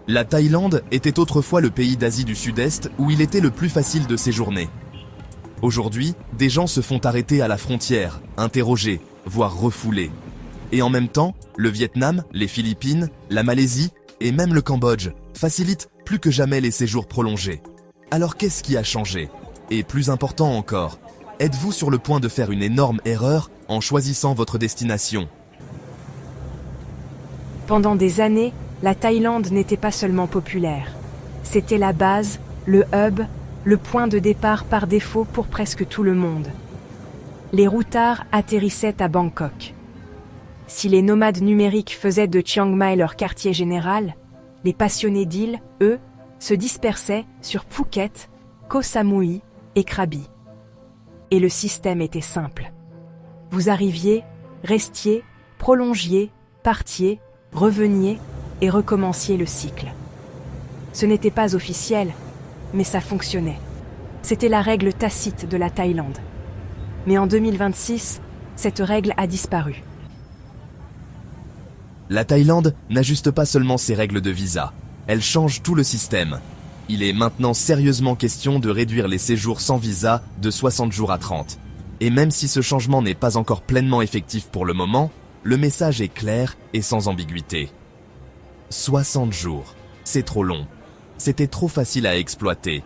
La Thaïlande était autrefois le pays d'Asie du Sud-Est où il était le plus facile de séjourner. Aujourd'hui, des gens se font arrêter à la frontière, interroger, voire refouler. Et en même temps, le Vietnam, les Philippines, la Malaisie et même le Cambodge facilitent plus que jamais les séjours prolongés. Alors qu'est-ce qui a changé? Et plus important encore, êtes-vous sur le point de faire une énorme erreur en choisissant votre destination? Pendant des années, la Thaïlande n'était pas seulement populaire. C'était la base, le hub, le point de départ par défaut pour presque tout le monde. Les routards atterrissaient à Bangkok. Si les nomades numériques faisaient de Chiang Mai leur quartier général, les passionnés d'îles, eux, se dispersaient sur Phuket, Koh Samui et Krabi. Et le système était simple. Vous arriviez, restiez, prolongiez, partiez, reveniez et recommenciez le cycle. Ce n'était pas officiel, mais ça fonctionnait. C'était la règle tacite de la Thaïlande. Mais en 2026, cette règle a disparu. La Thaïlande n'ajuste pas seulement ses règles de visa, elle change tout le système. Il est maintenant sérieusement question de réduire les séjours sans visa de 60 jours à 30. Et même si ce changement n'est pas encore pleinement effectif pour le moment, le message est clair et sans ambiguïté. 60 jours, c'est trop long. C'était trop facile à exploiter.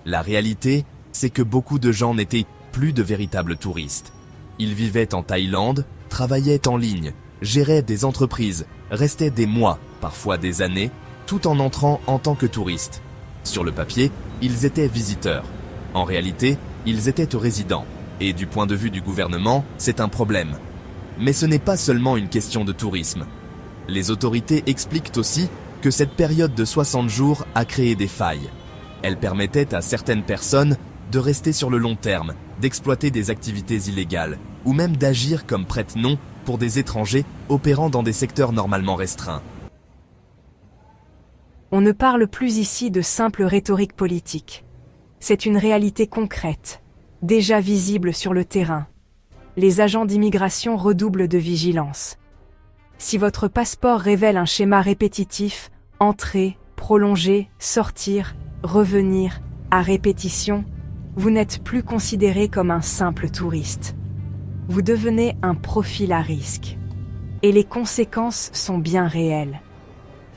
La réalité, c'est que beaucoup de gens n'étaient plus de véritables touristes. Ils vivaient en Thaïlande, travaillaient en ligne, géraient des entreprises, restaient des mois, parfois des années, tout en entrant en tant que touristes. Sur le papier, ils étaient visiteurs. En réalité, ils étaient résidents. Et du point de vue du gouvernement, c'est un problème. Mais ce n'est pas seulement une question de tourisme. Les autorités expliquent aussi que cette période de 60 jours a créé des failles. Elle permettait à certaines personnes de rester sur le long terme, d'exploiter des activités illégales, ou même d'agir comme prête-nom pour des étrangers opérant dans des secteurs normalement restreints. On ne parle plus ici de simple rhétorique politique. C'est une réalité concrète, déjà visible sur le terrain. Les agents d'immigration redoublent de vigilance. Si votre passeport révèle un schéma répétitif, entrer, prolonger, sortir, revenir, à répétition, vous n'êtes plus considéré comme un simple touriste. Vous devenez un profil à risque. Et les conséquences sont bien réelles.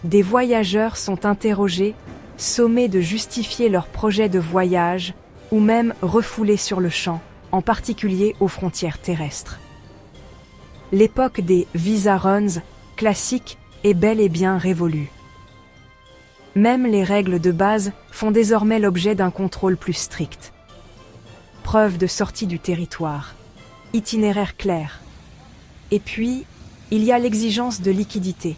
Des voyageurs sont interrogés, sommés de justifier leur projet de voyage ou même refoulés sur le champ, en particulier aux frontières terrestres. L'époque des visa runs classiques est bel et bien révolue. Même les règles de base font désormais l'objet d'un contrôle plus strict. Preuve de sortie du territoire, itinéraire clair. Et puis, il y a l'exigence de liquidité.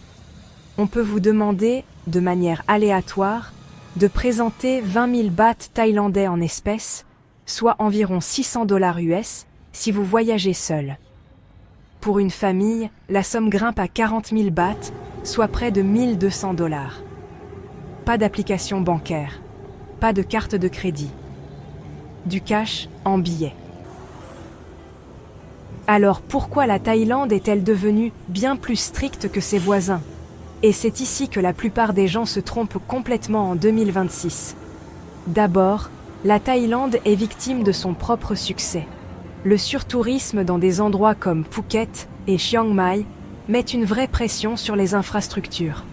On peut vous demander, de manière aléatoire, de présenter 20 000 bahts thaïlandais en espèces, soit environ 600 $ US, si vous voyagez seul. Pour une famille, la somme grimpe à 40 000 bahts, soit près de 1 200 $. Pas d'application bancaire, pas de carte de crédit. Du cash en billets. Alors pourquoi la Thaïlande est-elle devenue bien plus stricte que ses voisins? Et c'est ici que la plupart des gens se trompent complètement en 2026. D'abord, la Thaïlande est victime de son propre succès. Le surtourisme dans des endroits comme Phuket et Chiang Mai met une vraie pression sur les infrastructures.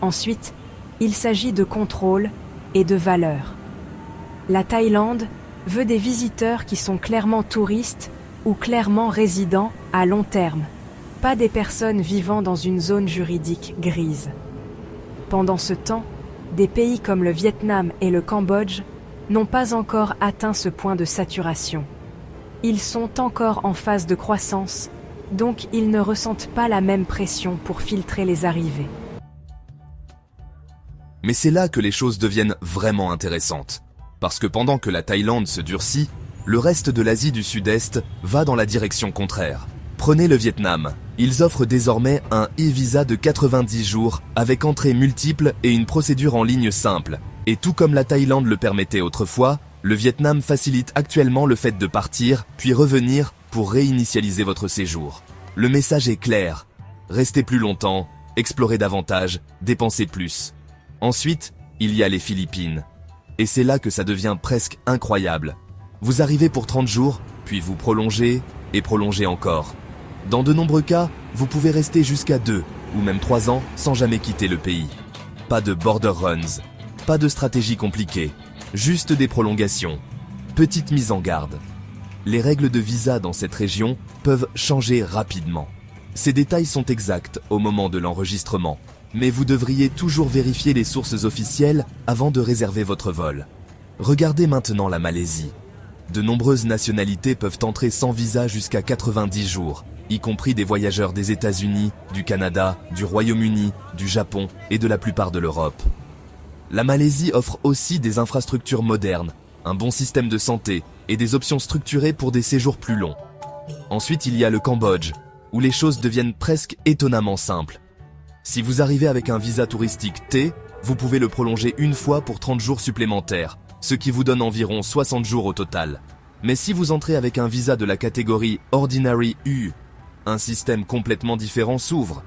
Ensuite, il s'agit de contrôle et de valeur. La Thaïlande veut des visiteurs qui sont clairement touristes ou clairement résidents à long terme, pas des personnes vivant dans une zone juridique grise. Pendant ce temps, des pays comme le Vietnam et le Cambodge n'ont pas encore atteint ce point de saturation. Ils sont encore en phase de croissance, donc ils ne ressentent pas la même pression pour filtrer les arrivées. Mais c'est là que les choses deviennent vraiment intéressantes. Parce que pendant que la Thaïlande se durcit, le reste de l'Asie du Sud-Est va dans la direction contraire. Prenez le Vietnam. Ils offrent désormais un e-visa de 90 jours avec entrée multiple et une procédure en ligne simple. Et tout comme la Thaïlande le permettait autrefois, le Vietnam facilite actuellement le fait de partir, puis revenir pour réinitialiser votre séjour. Le message est clair. Restez plus longtemps, explorez davantage, dépensez plus. Ensuite, il y a les Philippines. Et c'est là que ça devient presque incroyable. Vous arrivez pour 30 jours, puis vous prolongez et prolongez encore. Dans de nombreux cas, vous pouvez rester jusqu'à 2 ou même 3 ans sans jamais quitter le pays. Pas de border runs, pas de stratégie compliquée, juste des prolongations. Petite mise en garde. Les règles de visa dans cette région peuvent changer rapidement. Ces détails sont exacts au moment de l'enregistrement, mais vous devriez toujours vérifier les sources officielles avant de réserver votre vol. Regardez maintenant la Malaisie. De nombreuses nationalités peuvent entrer sans visa jusqu'à 90 jours, y compris des voyageurs des États-Unis, du Canada, du Royaume-Uni, du Japon et de la plupart de l'Europe. La Malaisie offre aussi des infrastructures modernes, un bon système de santé et des options structurées pour des séjours plus longs. Ensuite, il y a le Cambodge, où les choses deviennent presque étonnamment simples. Si vous arrivez avec un visa touristique T, vous pouvez le prolonger une fois pour 30 jours supplémentaires, ce qui vous donne environ 60 jours au total. Mais si vous entrez avec un visa de la catégorie Ordinary U, un système complètement différent s'ouvre.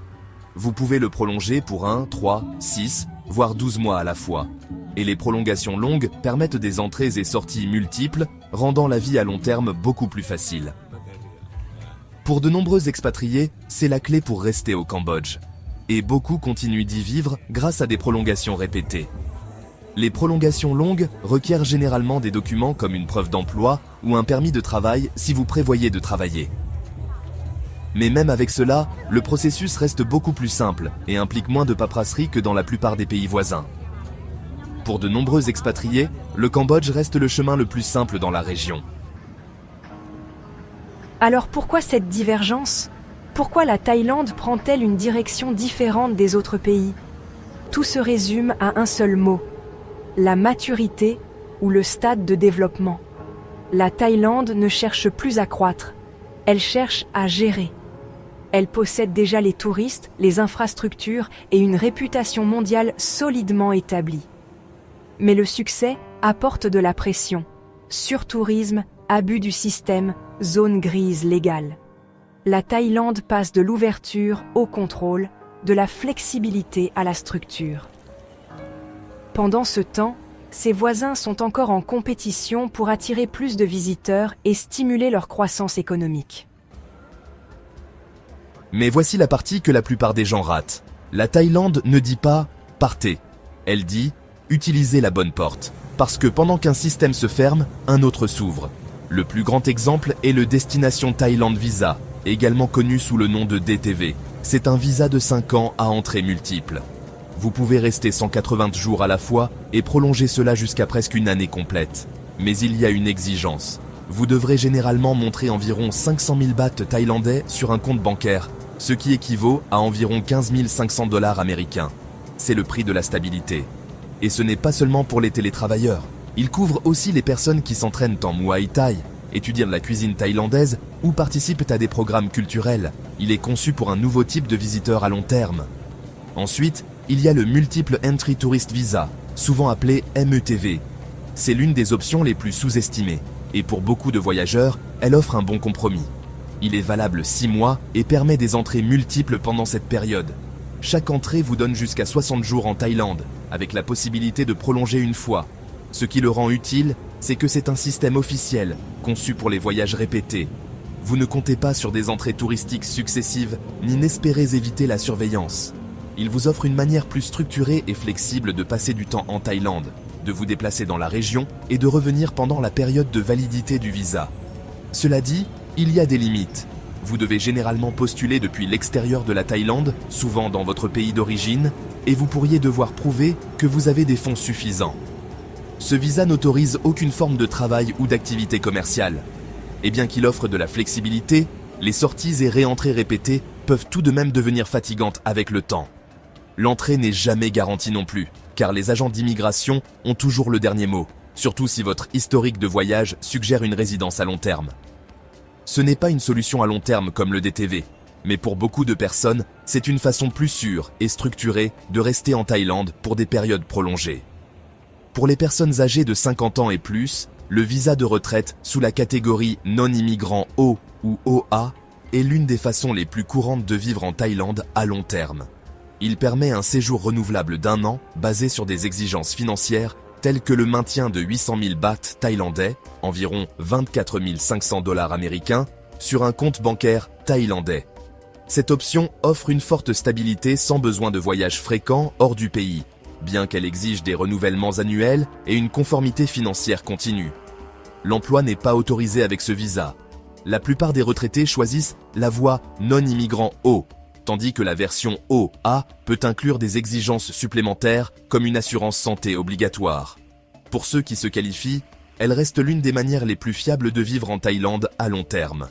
Vous pouvez le prolonger pour 1, 3, 6, voire 12 mois à la fois. Et les prolongations longues permettent des entrées et sorties multiples, rendant la vie à long terme beaucoup plus facile. Pour de nombreux expatriés, c'est la clé pour rester au Cambodge. Et beaucoup continuent d'y vivre grâce à des prolongations répétées. Les prolongations longues requièrent généralement des documents comme une preuve d'emploi ou un permis de travail si vous prévoyez de travailler. Mais même avec cela, le processus reste beaucoup plus simple et implique moins de paperasserie que dans la plupart des pays voisins. Pour de nombreux expatriés, le Cambodge reste le chemin le plus simple dans la région. Alors pourquoi cette divergence ? Pourquoi la Thaïlande prend-elle une direction différente des autres pays ? Tout se résume à un seul mot : la maturité ou le stade de développement. La Thaïlande ne cherche plus à croître, elle cherche à gérer. Elle possède déjà les touristes, les infrastructures et une réputation mondiale solidement établie. Mais le succès apporte de la pression. Surtourisme, abus du système, zone grise légale. La Thaïlande passe de l'ouverture au contrôle, de la flexibilité à la structure. Pendant ce temps, ses voisins sont encore en compétition pour attirer plus de visiteurs et stimuler leur croissance économique. Mais voici la partie que la plupart des gens ratent. La Thaïlande ne dit pas « partez ». Elle dit « utilisez la bonne porte ». Parce que pendant qu'un système se ferme, un autre s'ouvre. Le plus grand exemple est le Destination Thailand Visa, également connu sous le nom de DTV. C'est un visa de 5 ans à entrée multiple. Vous pouvez rester 180 jours à la fois et prolonger cela jusqu'à presque une année complète. Mais il y a une exigence. Vous devrez généralement montrer environ 500 000 bahts thaïlandais sur un compte bancaire, ce qui équivaut à environ 15 500 $ américains. C'est le prix de la stabilité. Et ce n'est pas seulement pour les télétravailleurs. Il couvre aussi les personnes qui s'entraînent en Muay Thai, étudient la cuisine thaïlandaise ou participent à des programmes culturels. Il est conçu pour un nouveau type de visiteur à long terme. Ensuite, il y a le Multiple Entry Tourist Visa, souvent appelé METV. C'est l'une des options les plus sous-estimées, et pour beaucoup de voyageurs, elle offre un bon compromis. Il est valable 6 mois et permet des entrées multiples pendant cette période. Chaque entrée vous donne jusqu'à 60 jours en Thaïlande, avec la possibilité de prolonger une fois. Ce qui le rend utile, c'est que c'est un système officiel, conçu pour les voyages répétés. Vous ne comptez pas sur des entrées touristiques successives, ni n'espérez éviter la surveillance. Il vous offre une manière plus structurée et flexible de passer du temps en Thaïlande, de vous déplacer dans la région et de revenir pendant la période de validité du visa. Cela dit, il y a des limites. Vous devez généralement postuler depuis l'extérieur de la Thaïlande, souvent dans votre pays d'origine, et vous pourriez devoir prouver que vous avez des fonds suffisants. Ce visa n'autorise aucune forme de travail ou d'activité commerciale. Et bien qu'il offre de la flexibilité, les sorties et réentrées répétées peuvent tout de même devenir fatigantes avec le temps. L'entrée n'est jamais garantie non plus, car les agents d'immigration ont toujours le dernier mot, surtout si votre historique de voyage suggère une résidence à long terme. Ce n'est pas une solution à long terme comme le DTV, mais pour beaucoup de personnes, c'est une façon plus sûre et structurée de rester en Thaïlande pour des périodes prolongées. Pour les personnes âgées de 50 ans et plus, le visa de retraite sous la catégorie non-immigrant O ou OA est l'une des façons les plus courantes de vivre en Thaïlande à long terme. Il permet un séjour renouvelable d'1 an basé sur des exigences financières telles que le maintien de 800 000 bahts thaïlandais, environ 24 500 dollars américains, sur un compte bancaire thaïlandais. Cette option offre une forte stabilité sans besoin de voyages fréquents hors du pays, bien qu'elle exige des renouvellements annuels et une conformité financière continue. L'emploi n'est pas autorisé avec ce visa. La plupart des retraités choisissent la voie non-immigrant O, tandis que la version OA peut inclure des exigences supplémentaires comme une assurance santé obligatoire. Pour ceux qui se qualifient, elle reste l'une des manières les plus fiables de vivre en Thaïlande à long terme.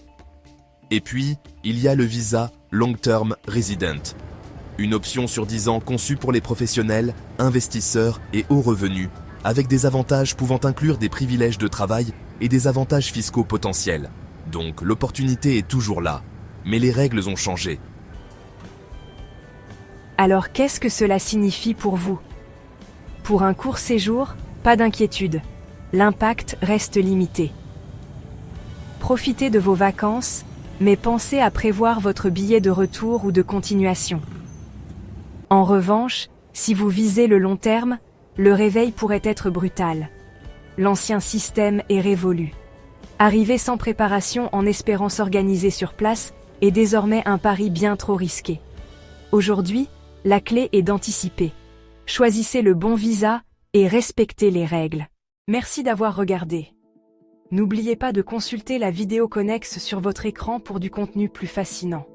Et puis, il y a le visa Long Term Resident, une option sur 10 ans conçue pour les professionnels, investisseurs et hauts revenus, avec des avantages pouvant inclure des privilèges de travail et des avantages fiscaux potentiels. Donc l'opportunité est toujours là, mais les règles ont changé. Alors qu'est-ce que cela signifie pour vous? Pour un court séjour, pas d'inquiétude. L'impact reste limité. Profitez de vos vacances, mais pensez à prévoir votre billet de retour ou de continuation. En revanche, si vous visez le long terme, le réveil pourrait être brutal. L'ancien système est révolu. Arriver sans préparation en espérant s'organiser sur place est désormais un pari bien trop risqué. Aujourd'hui, la clé est d'anticiper. Choisissez le bon visa et respectez les règles. Merci d'avoir regardé. N'oubliez pas de consulter la vidéo connexe sur votre écran pour du contenu plus fascinant.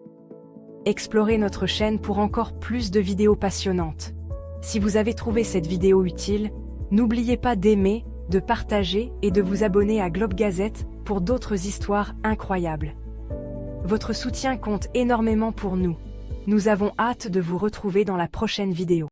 Explorez notre chaîne pour encore plus de vidéos passionnantes. Si vous avez trouvé cette vidéo utile, n'oubliez pas d'aimer, de partager et de vous abonner à Globe Gazette pour d'autres histoires incroyables. Votre soutien compte énormément pour nous. Nous avons hâte de vous retrouver dans la prochaine vidéo.